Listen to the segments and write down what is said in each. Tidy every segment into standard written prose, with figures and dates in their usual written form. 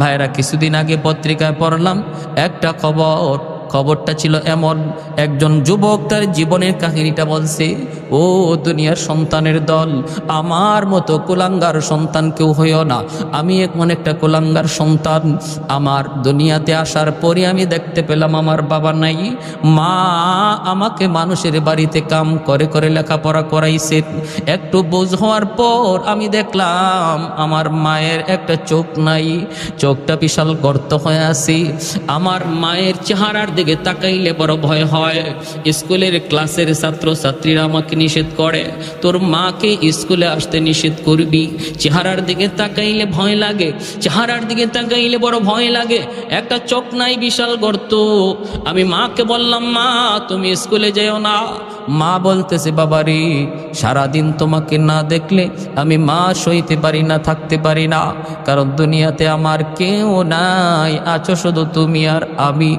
ভাইরা, কিছুদিন আগে পত্রিকায় পড়লাম একটা খবরটা ছিল এমন, একজন যুবক তার জীবনের কাহিনীটা বলছে, ও দুনিয়ার সন্তানের দল, আমার মতো কুলাঙ্গার সন্তান কেউ হইও না। আমি এমন একটা কুলাঙ্গার সন্তান, আমার দুনিয়াতে আসার পরে আমি দেখতে পেলাম আমার বাবা নাই, মা আমাকে মানুষের বাড়িতে কাম করে করে লেখাপড়া করাইছে। একটু বোঝ হওয়ার পর আমি দেখলাম আমার মায়ের একটা চোখ নাই, চোখটা বিশাল গর্ত হয়ে আছে। আমার মায়ের চেহারার দিকে তাকাইলে বড় ভয় হয়। স্কুলের ক্লাসের ছাত্রছাত্রীরা আমাকে নিষেধ করে, তোর মাকে স্কুলে আসতে নিষেধ করবি, চেহারার দিকে তাকাইলে ভয় লাগে, চেহারার দিকে তাকাইলে বড় ভয় লাগে, একটা চোখ নাই, বিশাল গর্ত। আমি মাকে বললাম, মা তুমি স্কুলে যেও না। মা বলতেছে, বাবারে সারাদিন তোমাকে না দেখলে আমি মা সইতে পারি না, থাকতে পারি না, কারণ দুনিয়াতে আমার কেউ নাই, আছো শুধু তুমি আর আমি।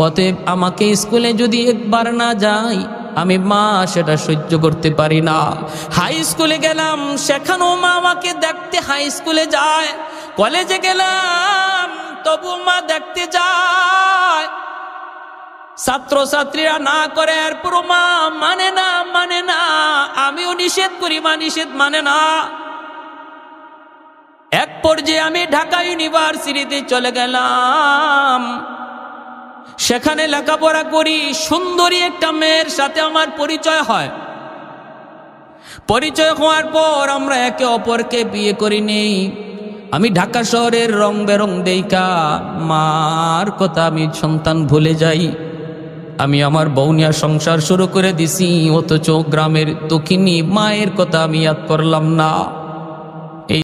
অতএব আমাকে স্কুলে যদি একবার না যাই আমি মা সেটা সহ্য করতে পারি না। হাই স্কুলে গেলাম, সেখানেও মা আমাকে দেখতে হাই স্কুলে যায়। কলেজে গেলাম, তবু মা দেখতে যায়। ছাত্রছাত্রীরা না করে, এরপর মা মানে না, আমিও নিষেধ করি, মা নিষেধ মানে না। এক পর্যায়ে আমি ঢাকা ইউনিভার্সিটিতে চলে গেলাম, সেখানে লেখাপড়া করি। সুন্দরী একটা মেয়ের সাথে আমার পরিচয় হয়। পরিচয় হওয়ার পর আমরা একে অপরকে বিয়ে করি নেই। আমি ঢাকা শহরের রং বেরং দেইকা মার কথা আমি সন্তান ভুলে যাই। আমি আমার বউনিয়া সংসার শুরু করে দিছি, অথচ গ্রামের দক্ষিণী মায়ের কথা আমি ইয়াদ করলাম না।